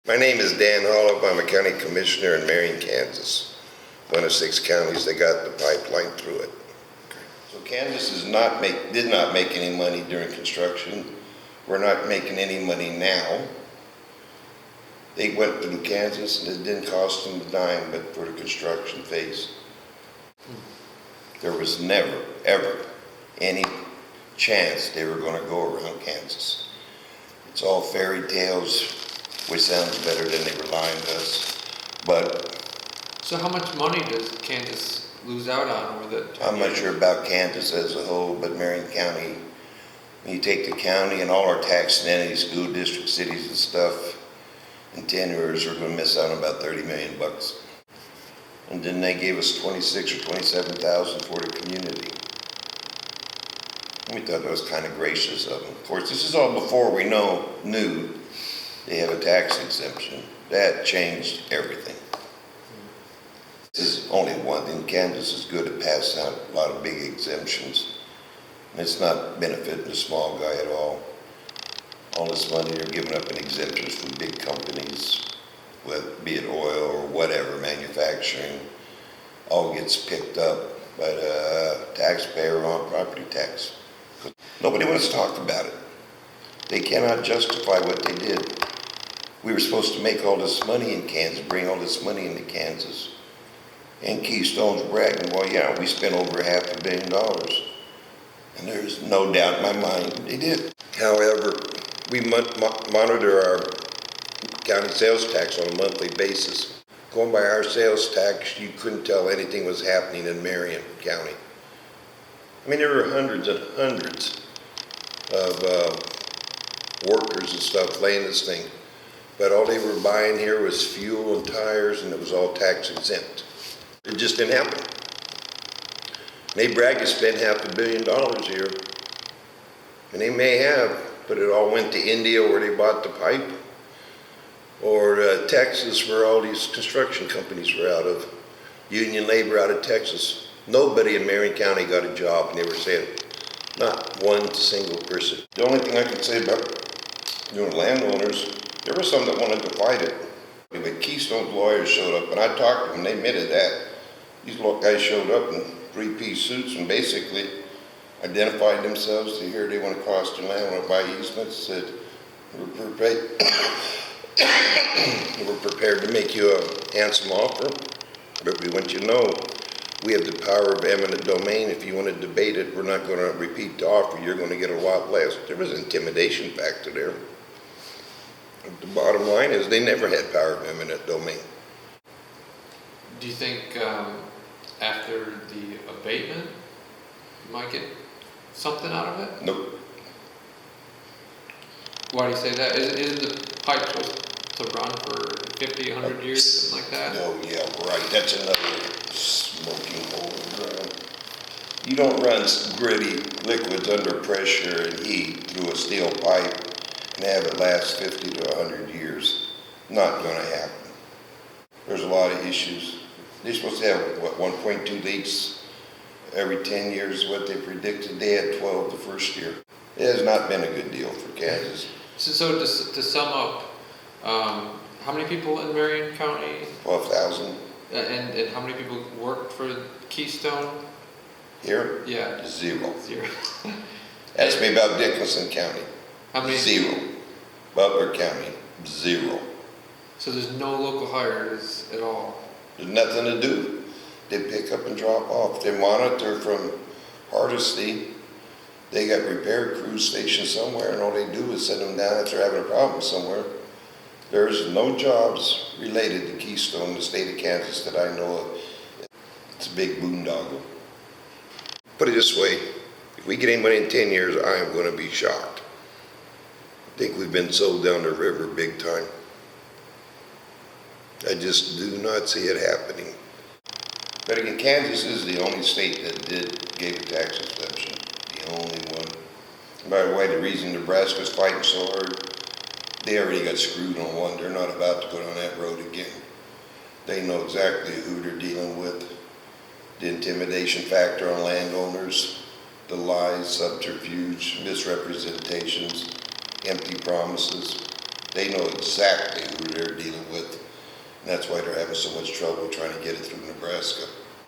My name is Dan Hollow. I'm a county commissioner in Marion, Kansas. One of 6 counties that got the pipeline through it. So Kansas did not make any money during construction. We're not making any money now. They went through Kansas and it didn't cost them a dime but for the construction phase. There was never, ever any chance they were going to go around Kansas. It's all fairy tales, which sounds better than they were lying to us. But so how much money does Kansas lose out on over the 10 I'm not years? sure about Kansas as a whole, but Marion County, when you take the county and all our tax entities, school districts, cities and stuff, in 10 years we're going to miss out on about $30 million. And then they gave us 26 or 27,000 for the community. We thought that was kind of gracious of them. Of course, this is all before we knew they have a tax exemption. That changed everything. This is only one thing. Kansas is good at passing out a lot of big exemptions. And it's not benefiting the small guy at all. All this money they're giving up in exemptions from big companies, be it oil or whatever, manufacturing, all gets picked up by the taxpayer on property tax. Nobody wants to talk about it. They cannot justify what they did. We were supposed to make all this money in Kansas, bring all this money into Kansas. And Keystone's bragging, well, yeah, we spent over $500 million. And there's no doubt in my mind they did. However, we monitor our county sales tax on a monthly basis. Going by our sales tax, you couldn't tell anything was happening in Marion County. I mean, there were hundreds and hundreds of workers and stuff laying this thing. But all they were buying here was fuel and tires, and it was all tax exempt. It just didn't happen. They brag to spend $500 million here. And they may have, but it all went to India where they bought the pipe, or Texas where all these construction companies were out of, union labor out of Texas. Nobody in Marion County got a job, and they were saying, not one single person. The only thing I can say about landowners, there were some that wanted to fight it. But Keystone's lawyers showed up, and I talked to them, and they admitted that. These guys showed up in 3-piece suits and basically identified themselves to here they want to cross the land, want to buy easements, said, we're prepared to make you a handsome offer, but we want you to know we have the power of eminent domain. If you want to debate it, we're not going to repeat the offer. You're going to get a lot less. There was an intimidation factor there. The bottom line is they never had power of eminent domain. Do you think after the abatement you might get something out of it? Nope. Why do you say that? Isn't the pipe supposed to run for 50, 100 years, something like that? Oh, yeah, right. That's another smoking hole in the ground. You don't run gritty liquids under pressure and heat through a steel pipe and have it last 50 to 100 years. Not going to happen. There's a lot of issues. They're supposed to have, 1.2 leaks every 10 years is what they predicted. They had 12 the first year. It has not been a good deal for Kansas. So to sum up, how many people in Marion County? 12,000. And how many people worked for Keystone? Here? Yeah. Zero. Zero. Ask me about Dickinson County. How many? Zero. Butler County. Zero. So there's no local hires at all? There's nothing to do. They pick up and drop off. They monitor from Hardisty. They got repair crews stationed somewhere, and all they do is send them down if they're having a problem somewhere. There's no jobs related to Keystone in the state of Kansas that I know of. It's a big boondoggle. Put it this way, if we get anybody in 10 years, I am going to be shocked. I think we've been sold down the river big time. I just do not see it happening. But again, Kansas is the only state that gave a tax exemption. The only one. And by the way, the reason Nebraska's fighting so hard, they already got screwed on one. They're not about to go down that road again. They know exactly who they're dealing with. The intimidation factor on landowners, the lies, subterfuge, misrepresentations, empty promises. They know exactly who they're dealing with. And that's why they're having so much trouble trying to get it through Nebraska.